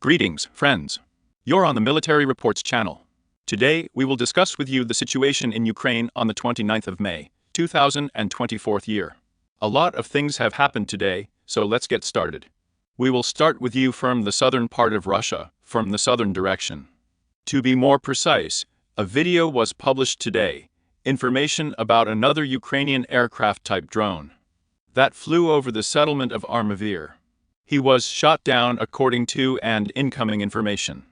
Greetings, friends. You're on the Military Reports channel. Today, we will discuss with you the situation in Ukraine on the 29th of May, 2024 year. A lot of things have happened today, so let's get started. We will start with you from the southern part of Russia, from the southern direction. To be more precise, a video was published today, information about another Ukrainian aircraft-type drone that flew over the settlement of Armavir. He was shot down according to and incoming information.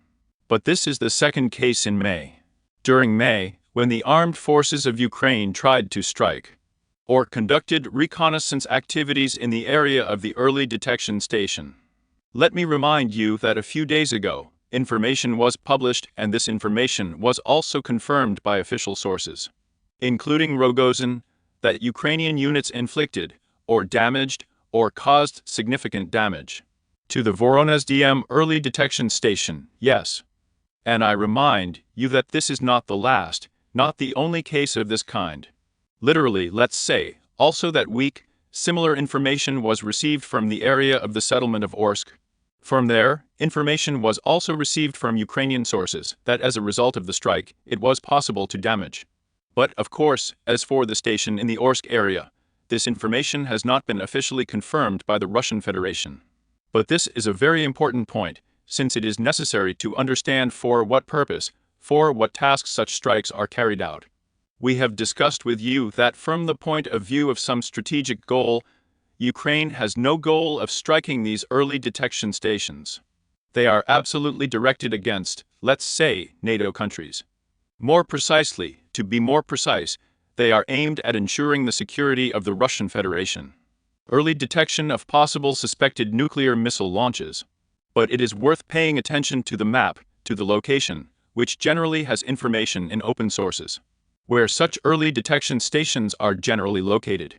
But this is the second case in May. During May, when the armed forces of Ukraine tried to strike or conducted reconnaissance activities in the area of the early detection station. Let me remind you that a few days ago, information was published, and this information was also confirmed by official sources, including Rogozin, that Ukrainian units inflicted or damaged or caused significant damage to the Voronezh DM early detection station, yes. And I remind you that this is not the last, not the only case of this kind. Literally, let's say, also that week, similar information was received from the area of the settlement of Orsk. From there, information was also received from Ukrainian sources that as a result of the strike, it was possible to damage. But, of course, as for the station in the Orsk area, this information has not been officially confirmed by the Russian Federation. But this is a very important point, since it is necessary to understand for what purpose, for what tasks such strikes are carried out. We have discussed with you that from the point of view of some strategic goal, Ukraine has no goal of striking these early detection stations. They are absolutely directed against, let's say, NATO countries. More precisely, to be more precise, they are aimed at ensuring the security of the Russian Federation. Early detection of possible suspected nuclear missile launches. But it is worth paying attention to the map, to the location, which generally has information in open sources, where such early detection stations are generally located.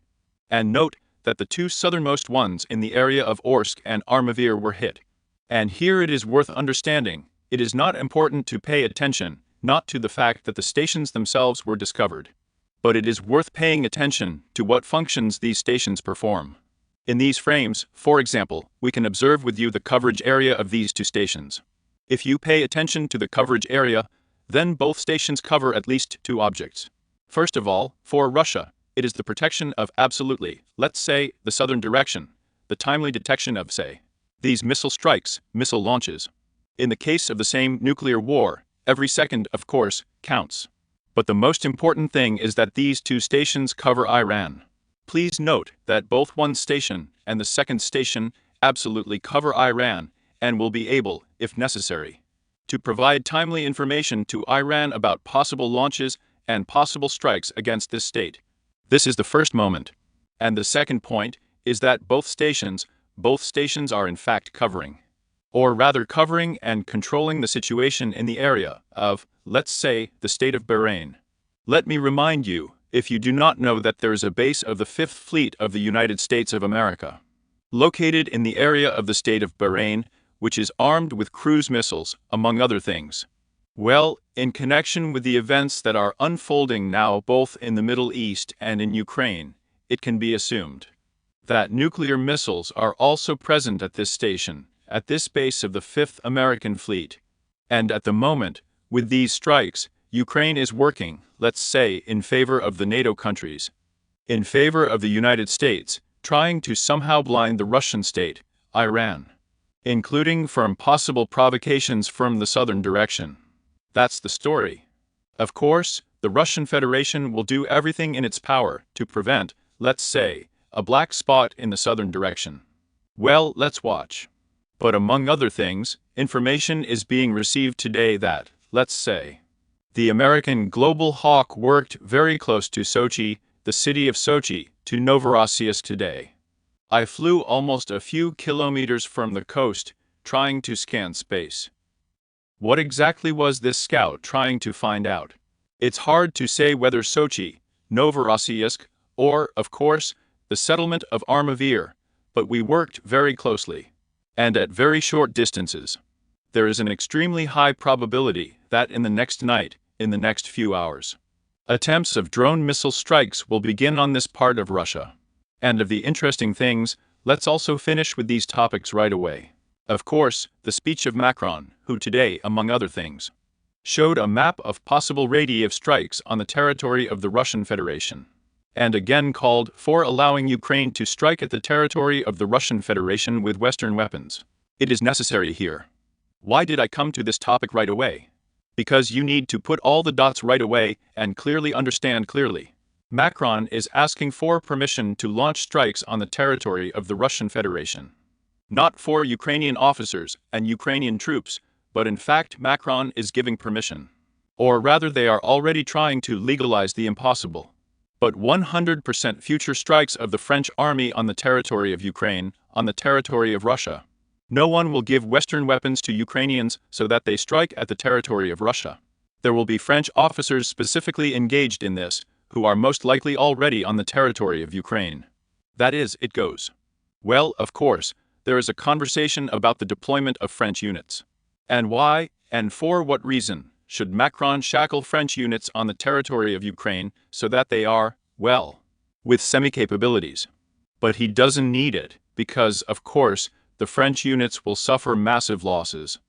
And note that the two southernmost ones in the area of Orsk and Armavir were hit. And here it is worth understanding, it is not important to pay attention, not to the fact that the stations themselves were discovered, but it is worth paying attention to what functions these stations perform. In these frames, for example, we can observe with you the coverage area of these two stations. If you pay attention to the coverage area, then both stations cover at least two objects. First of all, for Russia, it is the protection of absolutely, let's say, the southern direction, the timely detection of, say, these missile strikes, missile launches. In the case of the same nuclear war, every second, of course, counts. But the most important thing is that these two stations cover Iran. Please note that both one station and the second station absolutely cover Iran and will be able, if necessary, to provide timely information to Iran about possible launches and possible strikes against this state. This is the first moment. And the second point is that both stations are in fact covering, or rather covering and controlling the situation in the area of, let's say, the state of Bahrain. Let me remind you, if you do not know, that there is a base of the 5th Fleet of the United States of America, located in the area of the state of Bahrain, which is armed with cruise missiles, among other things. Well, in connection with the events that are unfolding now both in the Middle East and in Ukraine, it can be assumed that nuclear missiles are also present at this station, at this base of the 5th American Fleet. And at the moment, with these strikes, Ukraine is working, let's say, in favor of the NATO countries, in favor of the United States, trying to somehow blind the Russian state, Iran, including from possible provocations from the southern direction. That's the story. Of course, the Russian Federation will do everything in its power to prevent, let's say, a black spot in the southern direction. Well, let's watch. But among other things, information is being received today that, let's say, the American Global Hawk worked very close to Sochi, the city of Sochi, to Novorossiysk today. I flew almost a few kilometers from the coast, trying to scan space. What exactly was this scout trying to find out? It's hard to say whether Sochi, Novorossiysk, or, of course, the settlement of Armavir, but we worked very closely, and at very short distances. There is an extremely high probability that in the next night, in the next few hours, attempts of drone missile strikes will begin on this part of Russia. And of the interesting things, let's also finish with these topics right away. Of course, the speech of Macron, who today, among other things, showed a map of possible radii of strikes on the territory of the Russian Federation, and again called for allowing Ukraine to strike at the territory of the Russian Federation with Western weapons. It is necessary here. Why did I come to this topic right away? Because you need to put all the dots right away and clearly understand clearly. Macron is asking for permission to launch strikes on the territory of the Russian Federation. Not for Ukrainian officers and Ukrainian troops, but in fact Macron is giving permission. Or rather, they are already trying to legalize the impossible. But 100% future strikes of the French army on the territory of Ukraine, on the territory of Russia. No one will give Western weapons to Ukrainians so that they strike at the territory of Russia. There will be French officers specifically engaged in this, who are most likely already on the territory of Ukraine. That is, it goes. Well, of course, there is a conversation about the deployment of French units. And why, and for what reason, should Macron shackle French units on the territory of Ukraine so that they are, well, with semi-capabilities? But he doesn't need it, because, of course, the French units will suffer massive losses.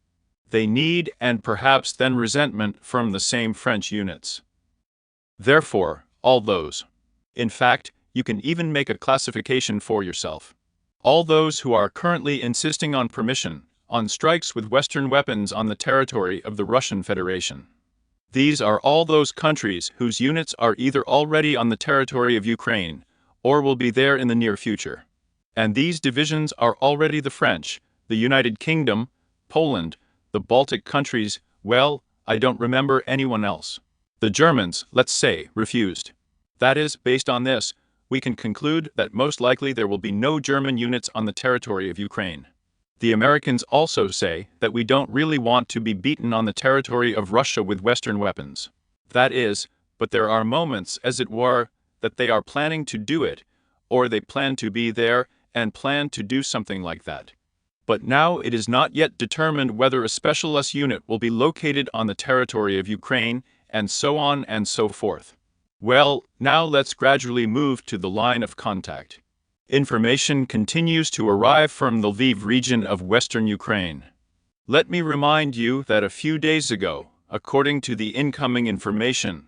They need and perhaps then resentment from the same French units. Therefore, all those. In fact, you can even make a classification for yourself. All those who are currently insisting on permission, on strikes with Western weapons on the territory of the Russian Federation. These are all those countries whose units are either already on the territory of Ukraine, or will be there in the near future. And these divisions are already the French, the United Kingdom, Poland, the Baltic countries, well, I don't remember anyone else. The Germans, let's say, refused. That is, based on this, we can conclude that most likely there will be no German units on the territory of Ukraine. The Americans also say that we don't really want to be beaten on the territory of Russia with Western weapons. That is, but there are moments, as it were, that they are planning to do it, or they plan to be there and plan to do something like that. But now it is not yet determined whether a Special S unit will be located on the territory of Ukraine, and so on and so forth. Well, now let's gradually move to the line of contact. Information continues to arrive from the Lviv region of western Ukraine. Let me remind you that a few days ago, according to the incoming information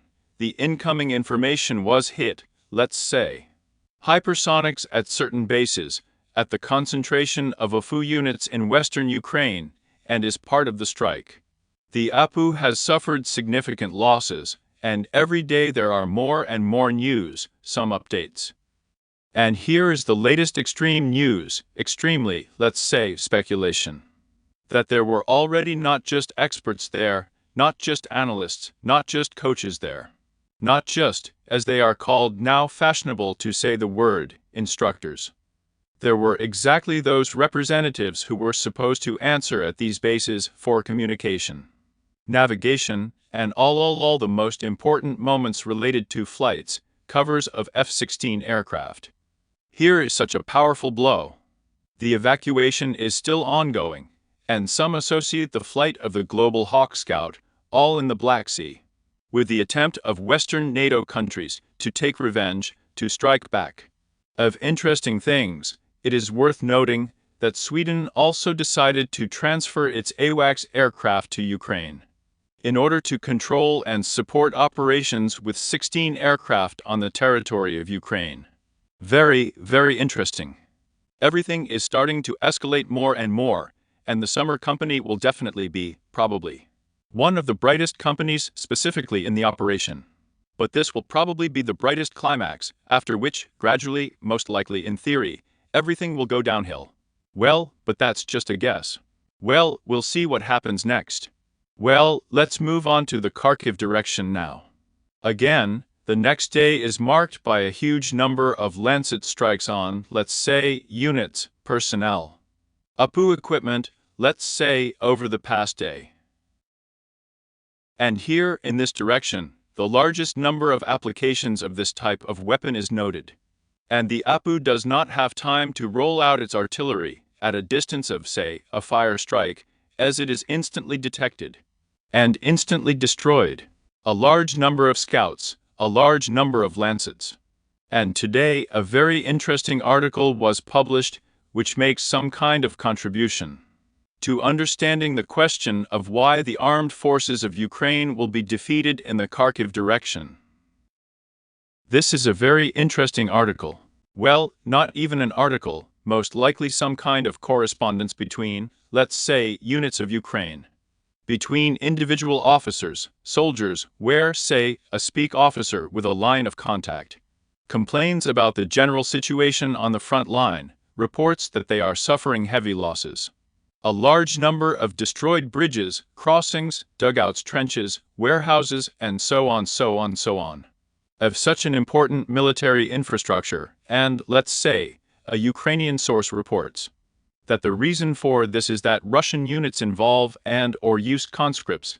was hit, let's say, hypersonics at certain bases, at the concentration of a few units in western Ukraine, and is part of the strike. The APU has suffered significant losses, and every day there are more and more news, some updates. And here is the latest extreme news, extremely, let's say, speculation. That there were already not just experts there, not just analysts, not just coaches there. Not just, as they are called now fashionable to say the word, instructors. There were exactly those representatives who were supposed to answer at these bases for communication, navigation, and all the most important moments related to flights, covers of F-16 aircraft. Here is such a powerful blow. The evacuation is still ongoing, and some associate the flight of the Global Hawk Scout, all in the Black Sea, with the attempt of Western NATO countries to take revenge, to strike back. Of interesting things, it is worth noting that Sweden also decided to transfer its AWACS aircraft to Ukraine, in order to control and support operations with 16 aircraft on the territory of Ukraine. Very, very interesting. Everything is starting to escalate more and more, and the Summer Company will definitely be, probably, one of the brightest companies specifically in the operation. But this will probably be the brightest climax, after which, gradually, most likely in theory, everything will go downhill. Well, but that's just a guess. Well, we'll see what happens next. Well, let's move on to the Kharkiv direction now. Again, the next day is marked by a huge number of Lancet strikes on, let's say, units, personnel, APU equipment, let's say, over the past day. And here, in this direction, the largest number of applications of this type of weapon is noted. And the APU does not have time to roll out its artillery at a distance of, say, a fire strike, as it is instantly detected and instantly destroyed. A large number of scouts, a large number of Lancets. And today a very interesting article was published which makes some kind of contribution. to understanding the question of why the armed forces of Ukraine will be defeated in the Kharkiv direction. This is a very interesting article. Well, not even an article, most likely some kind of correspondence between, let's say, units of Ukraine. Between individual officers, soldiers, where, say, a speak officer with a line of contact complains about the general situation on the front line, reports that they are suffering heavy losses. A large number of destroyed bridges, crossings, dugouts, trenches, warehouses, and so on. Of such an important military infrastructure, and, let's say, a Ukrainian source reports that the reason for this is that Russian units involve and or use conscripts.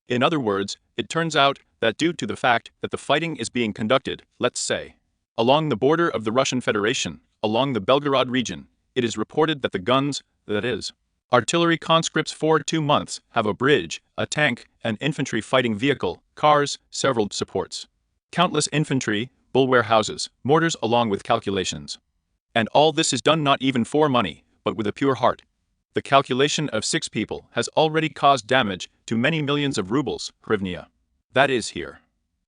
In other words, it turns out that due to the fact that the fighting is being conducted, let's say, along the border of the Russian Federation, along the Belgorod region, it is reported that the guns, that is, artillery conscripts for 2 months, have a bridge, a tank, an infantry fighting vehicle, cars, several supports, countless infantry, bull warehouses, mortars along with calculations. And all this is done not even for money, but with a pure heart. The calculation of 6 people has already caused damage to many millions of rubles, hryvnia. That is here.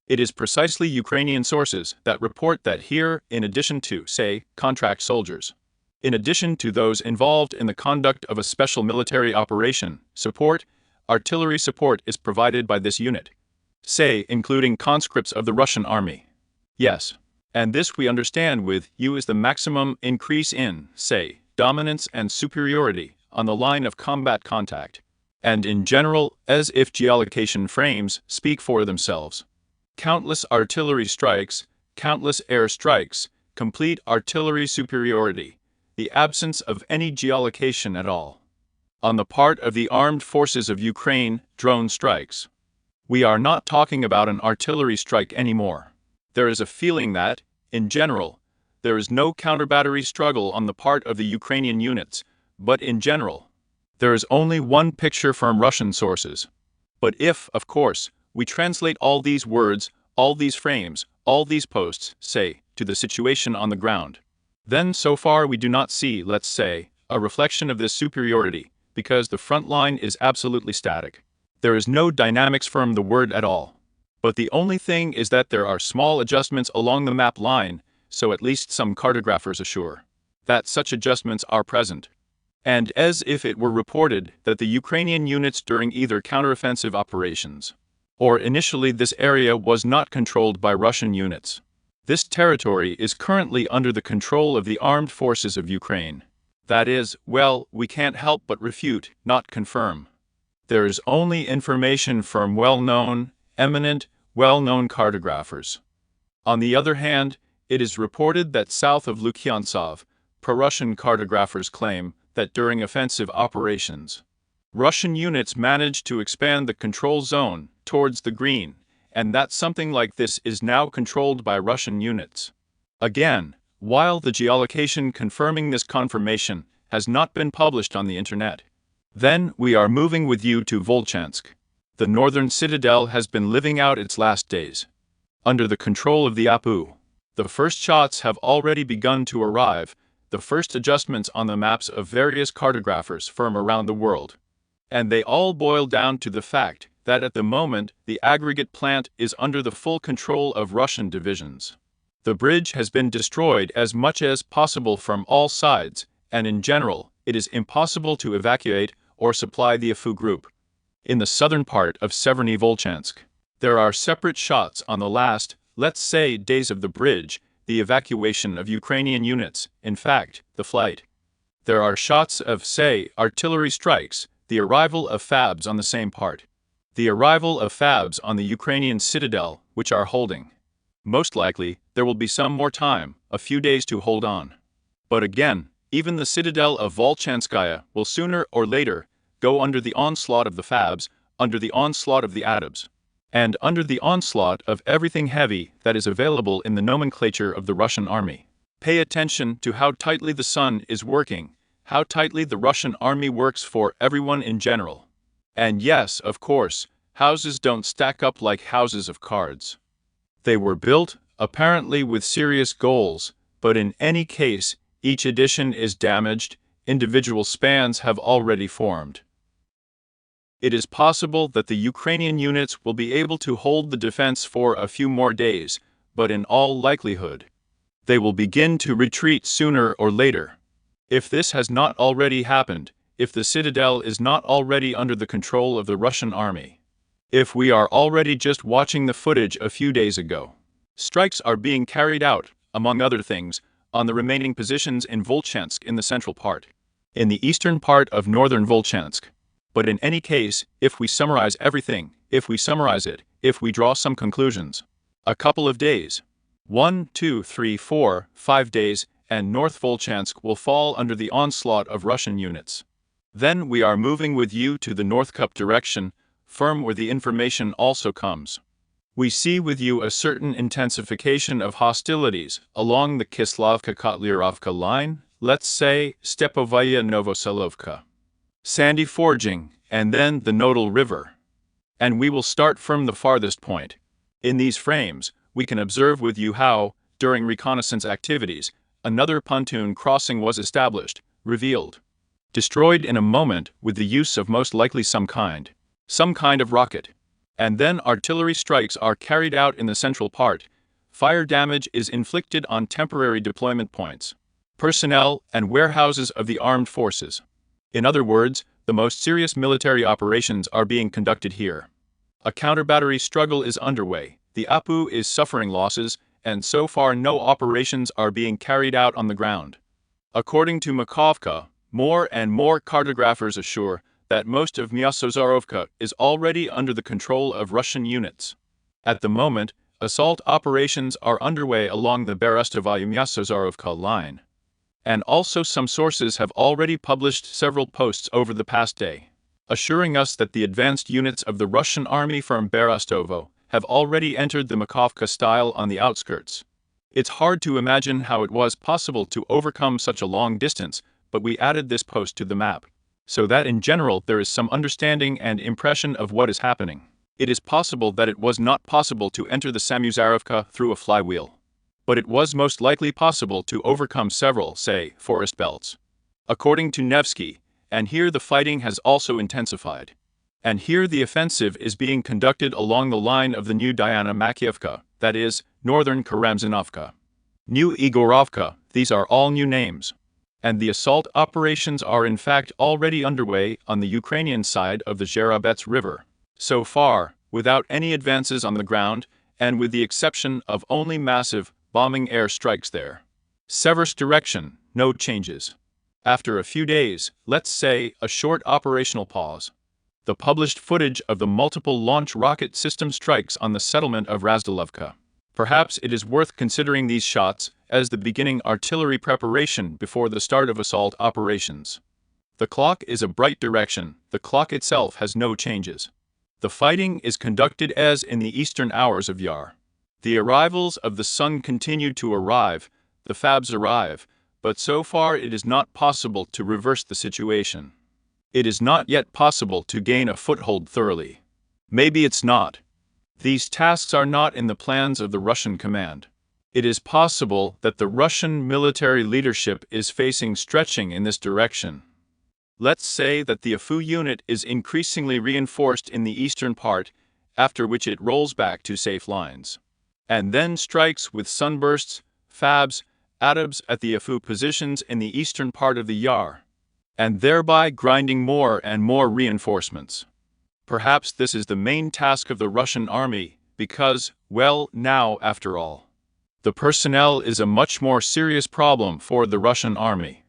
It is precisely Ukrainian sources that report that here, in addition to, say, contract soldiers, in addition to those involved in the conduct of a special military operation, artillery support is provided by this unit, say, including conscripts of the Russian army. Yes. And this we understand with U is the maximum increase in, say, dominance and superiority on the line of combat contact, and in general, as if geolocation frames speak for themselves. Countless artillery strikes, countless air strikes, complete artillery superiority, the absence of any geolocation at all. On the part of the armed forces of Ukraine, drone strikes. We are not talking about an artillery strike anymore. There is a feeling that, in general, there is no counter-battery struggle on the part of the Ukrainian units, but in general, there is only one picture from Russian sources. But if, of course, we translate all these words, all these frames, all these posts, say, to the situation on the ground, then so far we do not see, let's say, a reflection of this superiority, because the front line is absolutely static. There is no dynamics from the word at all. But the only thing is that there are small adjustments along the map line, so at least some cartographers assure that such adjustments are present. And as if it were reported that the Ukrainian units during either counteroffensive operations, or initially this area was not controlled by Russian units. This territory is currently under the control of the armed forces of Ukraine. That is, well, we can't help but refute, not confirm. There is only information from well-known cartographers. On the other hand, it is reported that south of Lukyantsov, pro-Russian cartographers claim that during offensive operations, Russian units managed to expand the control zone towards the green, and that something like this is now controlled by Russian units. Again, while the geolocation confirming this confirmation has not been published on the internet, then we are moving with you to Volchansk. The northern citadel has been living out its last days under the control of the APU. The first shots have already begun to arrive, the first adjustments on the maps of various cartographers from around the world. And they all boil down to the fact that at the moment the aggregate plant is under the full control of Russian divisions. The bridge has been destroyed as much as possible from all sides, and in general, it is impossible to evacuate or supply the APU group. In the southern part of Severny Volchansk, there are separate shots on the last, let's say, days of the bridge, the evacuation of Ukrainian units, in fact, the flight. There are shots of, say, artillery strikes, the arrival of FABs on the same part. The arrival of FABs on the Ukrainian citadel, which are holding. Most likely, there will be some more time, a few days to hold on. But again, even the citadel of Volchanskaya will sooner or later go under the onslaught of the FABs, under the onslaught of the ATOBs, and under the onslaught of everything heavy that is available in the nomenclature of the Russian army. Pay attention to how tightly the sun is working, how tightly the Russian army works for everyone in general. And yes, of course, houses don't stack up like houses of cards. They were built, apparently with serious goals, but in any case, each edition is damaged, individual spans have already formed. It is possible that the Ukrainian units will be able to hold the defense for a few more days, but in all likelihood, they will begin to retreat sooner or later. If this has not already happened, if the citadel is not already under the control of the Russian army, if we are already just watching the footage a few days ago, strikes are being carried out, among other things, on the remaining positions in Volchansk in the central part, in the eastern part of northern Volchansk. But in any case, if we summarize everything, if we draw some conclusions, a couple of days, 1, 2, 3, 4, 5 days, and North Volchansk will fall under the onslaught of Russian units. Then we are moving with you to the North Kup direction, firm where the information also comes. We see with you a certain intensification of hostilities along the Kislavka-Kotlyarovka line, let's say Stepovaya-Novoselovka. Sandy forging, and then the Nodal River. And we will start from the farthest point. In these frames, we can observe with you how, during reconnaissance activities, another pontoon crossing was established, revealed, destroyed in a moment with the use of most likely some kind of rocket. And then artillery strikes are carried out in the central part. Fire damage is inflicted on temporary deployment points, personnel, and warehouses of the armed forces. In other words, the most serious military operations are being conducted here. A counter-battery struggle is underway, the APU is suffering losses, and so far no operations are being carried out on the ground. According to Makovka, more and more cartographers assure that most of Myasozarovka is already under the control of Russian units. At the moment, assault operations are underway along the Berestova-Myasozarovka line. And also some sources have already published several posts over the past day, assuring us that the advanced units of the Russian army from Berestovo have already entered the Makovka style on the outskirts. It's hard to imagine how it was possible to overcome such a long distance, but we added this post to the map, so that in general there is some understanding and impression of what is happening. It is possible that it was not possible to enter the Samuzarovka through a flywheel, but it was most likely possible to overcome several, say, forest belts. According to Nevsky, and here the fighting has also intensified. And here the offensive is being conducted along the line of the new Diana Makievka, that is, northern Karamzinovka. New Igorovka, these are all new names. And the assault operations are in fact already underway on the Ukrainian side of the Zherobets River. So far, without any advances on the ground, and with the exception of only massive bombing air strikes there. Seversk direction, no changes. After a few days, let's say, a short operational pause. The published footage of the multiple launch rocket system strikes on the settlement of Razdalovka. Perhaps it is worth considering these shots as the beginning artillery preparation before the start of assault operations. The clock is a bright direction, the clock itself has no changes. The fighting is conducted as in the eastern hours of Yar. The arrivals of the sun continue to arrive, the FABs arrive, but so far it is not possible to reverse the situation. It is not yet possible to gain a foothold thoroughly. Maybe it's not. These tasks are not in the plans of the Russian command. It is possible that the Russian military leadership is facing stretching in this direction. Let's say that the AFU unit is increasingly reinforced in the eastern part, after which it rolls back to safe lines, and then strikes with sunbursts, FABs, ATOBs at the AFU positions in the eastern part of the Yar, and thereby grinding more and more reinforcements. Perhaps this is the main task of the Russian army, because, well, now, after all, the personnel is a much more serious problem for the Russian army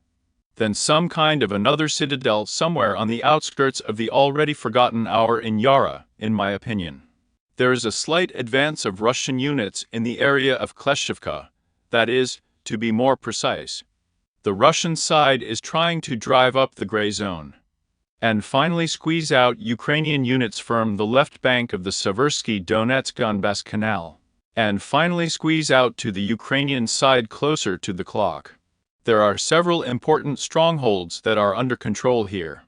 than some kind of another citadel somewhere on the outskirts of the already forgotten hour in Yara, in my opinion. There is a slight advance of Russian units in the area of Kleshchevka, that is, to be more precise, the Russian side is trying to drive up the gray zone and finally squeeze out Ukrainian units from the left bank of the Seversky Donetsk-Donbass Canal, and finally squeeze out to the Ukrainian side closer to the clock. There are several important strongholds that are under control here.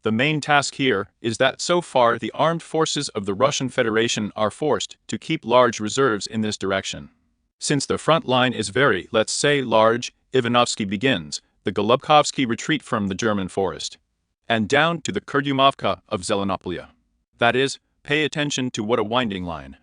The main task here is that so far the armed forces of the Russian Federation are forced to keep large reserves in this direction. Since the front line is very, let's say, large, Ivanovsky begins, the Golubkovsky retreat from the German forest, and down to the Kurdyumovka of Zelenopolia. That is, pay attention to what a winding line.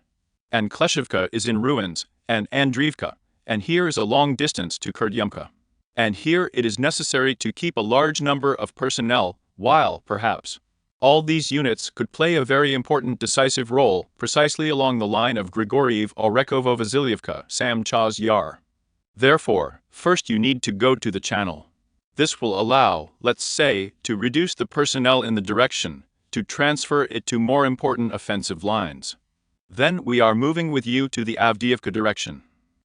And Kleshivka is in ruins, and Andriivka, and here is a long distance to Kurdyumka. And here it is necessary to keep a large number of personnel, while, perhaps, all these units could play a very important decisive role precisely along the line of Grigoriev, Orekhovo, Vasilyevka, Samchaz Yar. Therefore, first you need to go to the channel. This will allow, let's say, to reduce the personnel in the direction, to transfer it to more important offensive lines. Then we are moving with you to the Avdiivka direction.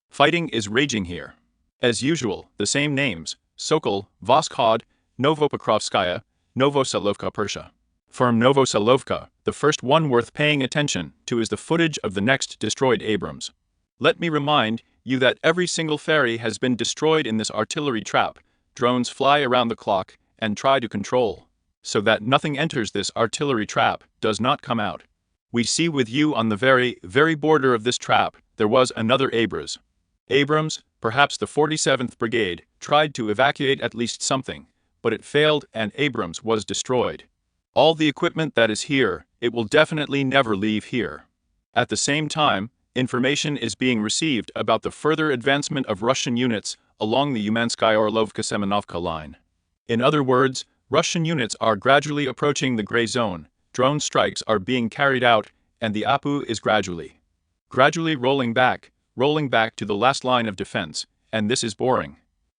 Fighting is raging here. As usual, the same names: Sokol, Voskhod, Novopokrovskaya, Novoselovka Persha. From Novoselovka, the first one worth paying attention to is the footage of the next destroyed Abrams. Let me remind you that every single ferry has been destroyed in this artillery trap. Drones fly around the clock and try to control, so that nothing enters this artillery trap, does not come out. We see with you on the very border of this trap, there was another Abrams. Abrams, perhaps the 47th Brigade, tried to evacuate at least something, but it failed and Abrams was destroyed. All the equipment that is here, it will definitely never leave here. At the same time, information is being received about the further advancement of Russian units along the Umanskaya-Orlovka-Semenovka line. In other words, Russian units are gradually approaching the gray zone, drone strikes are being carried out, and the APU is gradually rolling back to the last line of defense, and this is boring.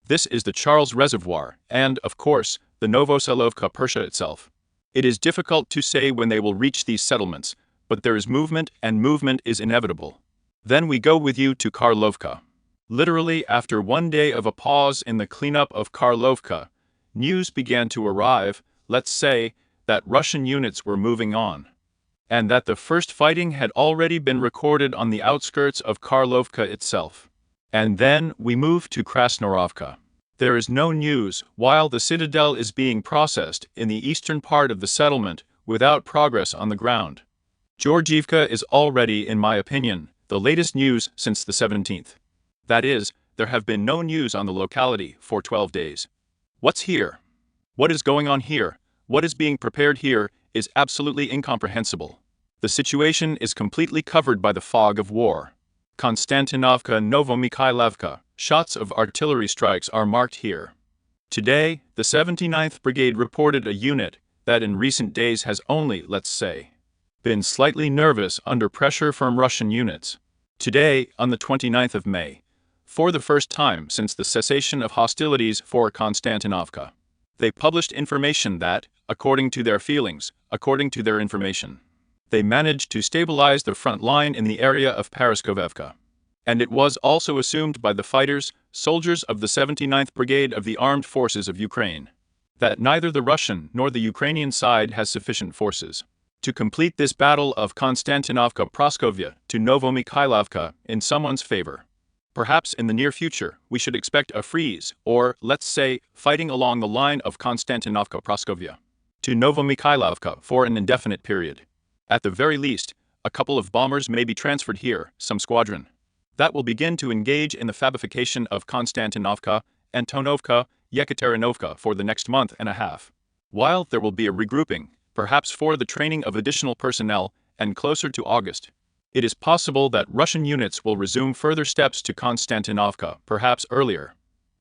This is the Charles Reservoir, and, of course, the Novoselovka Persha itself. It is difficult to say when they will reach these settlements, but there is movement, and movement is inevitable. Then we go with you to Karlovka. Literally after one day of a pause in the cleanup of Karlovka, news began to arrive, let's say, that Russian units were moving on, and that the first fighting had already been recorded on the outskirts of Karlovka itself. And then we move to Krasnorovka. There is no news while the citadel is being processed in the eastern part of the settlement without progress on the ground. Georgiivka is already, in my opinion, the latest news since the 17th. That is, there have been no news on the locality for 12 days. What's here? What is going on here? What is being prepared here is absolutely incomprehensible. The situation is completely covered by the fog of war. Konstantinovka, Novomikhailivka, shots of artillery strikes are marked here. Today, the 79th Brigade reported a unit that in recent days has only, let's say, been slightly nervous under pressure from Russian units. Today, on the 29th of May, for the first time since the cessation of hostilities for Konstantinovka, they published information that, according to their feelings, according to their information, they managed to stabilize the front line in the area of Paraskovevka. And it was also assumed by the fighters, soldiers of the 79th Brigade of the Armed Forces of Ukraine, that neither the Russian nor the Ukrainian side has sufficient forces to complete this battle of Konstantinovka-Praskovia to Novomikhailivka in someone's favor. Perhaps in the near future we should expect a freeze, or, let's say, fighting along the line of Konstantinovka-Praskovia to Novomikhailivka for an indefinite period. At the very least, a couple of bombers may be transferred here, some squadron that will begin to engage in the fabrication of Konstantinovka, Antonovka, Yekaterinovka for the next month and a half. While there will be a regrouping, perhaps for the training of additional personnel, and closer to August, it is possible that Russian units will resume further steps to Konstantinovka, perhaps earlier.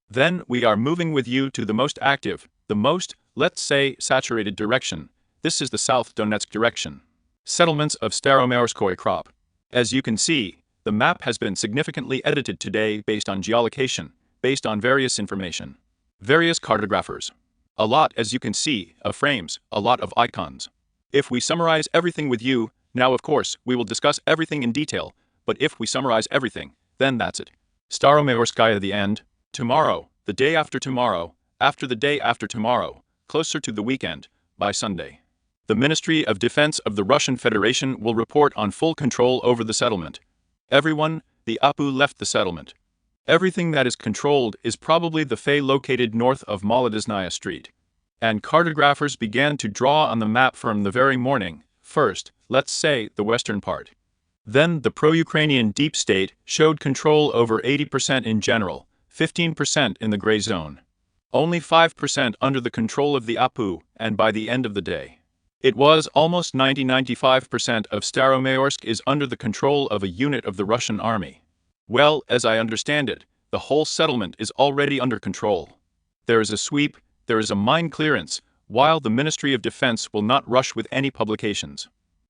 Then we are moving with you to the most active, the most, let's say, saturated direction. This is the South Donetsk direction. Settlements of Staromayorskoye Krop. As you can see, the map has been significantly edited today based on geolocation, based on various information, various cartographers. A lot, as you can see, of frames, a lot of icons. If we summarize everything with you, now of course we will discuss everything in detail, but if we summarize everything, then that's it. Staromayorskaya the end, tomorrow, the day after tomorrow, after the day after tomorrow, closer to the weekend, by Sunday. The Ministry of Defense of the Russian Federation will report on full control over the settlement. Everyone, the APU left the settlement. Everything that is controlled is probably the Fay located north of Molodezhnaya Street. And cartographers began to draw on the map from the very morning, first, let's say, the western part. Then the pro-Ukrainian deep state showed control over 80% in general, 15% in the gray zone. only 5% under the control of the APU, and by the end of the day, it was almost 95% of Staromayorsk is under the control of a unit of the Russian army. Well, as I understand it, the whole settlement is already under control. There is a sweep, there is a mine clearance, while the Ministry of Defense will not rush with any publications.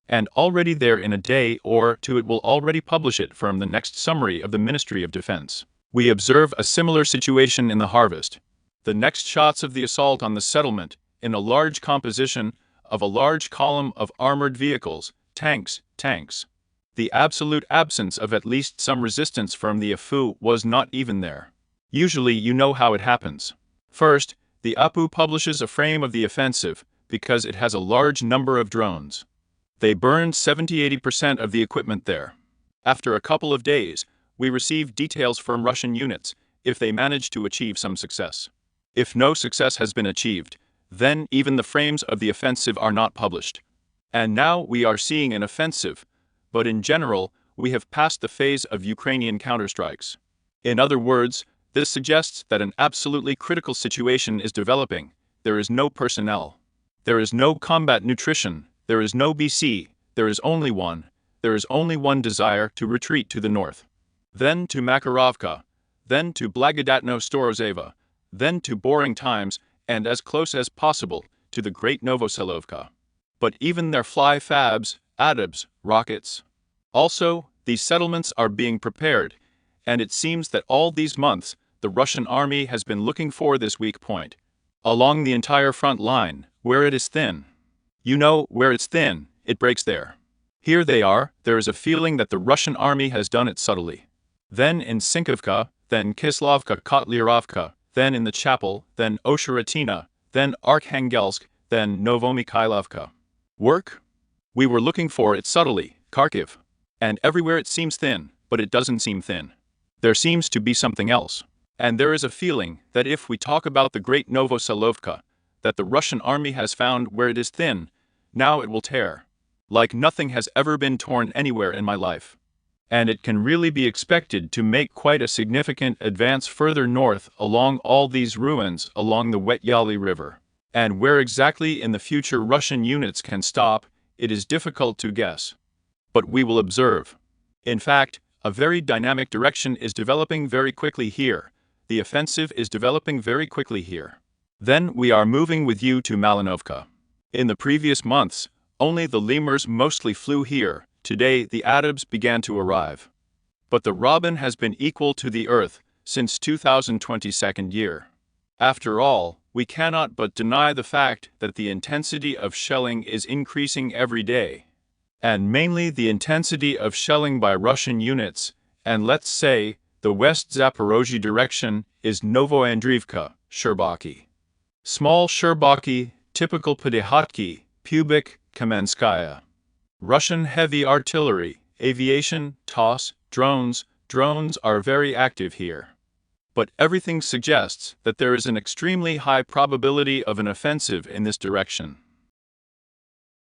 And already there in a day or two it will already publish it from the next summary of the Ministry of Defense. We observe a similar situation in the harvest. The next shots of the assault on the settlement, in a large composition of a large column of armored vehicles, tanks. The absolute absence of at least some resistance from the APU was not even there. Usually you know how it happens. First, the APU publishes a frame of the offensive because it has a large number of drones. They burned 70–80% of the equipment there. After a couple of days, we receive details from Russian units if they manage to achieve some success. If no success has been achieved, then even the frames of the offensive are not published. And now we are seeing an offensive, but in general, we have passed the phase of Ukrainian counterstrikes. In other words, this suggests that an absolutely critical situation is developing. There is no personnel. There is no combat nutrition. There is no BC. There is only one. There is only one desire to retreat to the north. Then to Makarovka. Then to Blagodatno-Storozheva. Then to Boring Times, and as close as possible to the great Novoselovka. But even their fly fabs, ATOBs, rockets. Also, these settlements are being prepared, and it seems that all these months the Russian army has been looking for this weak point. Along the entire front line, where it is thin. You know, where it's thin, it breaks there. Here they are, there is a feeling that the Russian army has done it subtly. Then in Sinkovka, then Kislovka Kotlyrovka, then in the chapel, then Osheratina, then Arkhangelsk, then Novomikhailovka. Work? We were looking for it subtly, Kharkiv. And everywhere it seems thin, but it doesn't seem thin. There seems to be something else. And there is a feeling that if we talk about the great Novoselovka, that the Russian army has found where it is thin, now it will tear. Like nothing has ever been torn anywhere in my life. And it can really be expected to make quite a significant advance further north along all these ruins along the Wetyali River. And where exactly in the future Russian units can stop, it is difficult to guess. But we will observe. In fact, a very dynamic direction is developing very quickly here. The offensive is developing very quickly here. Then we are moving with you to Malinovka. In the previous months, only the lemurs mostly flew here. Today the ATOBs began to arrive. But the robin has been equal to the earth since 2022 year. After all, we cannot but deny the fact that the intensity of shelling is increasing every day. And mainly the intensity of shelling by Russian units, and let's say, the West Zaporozhye direction is Novoandreevka, Sherbaki. Small Sherbaki, typical Podihotki, Pubic, Kamenskaya. Russian heavy artillery, aviation, TOS, drones are very active here. But everything suggests that there is an extremely high probability of an offensive in this direction.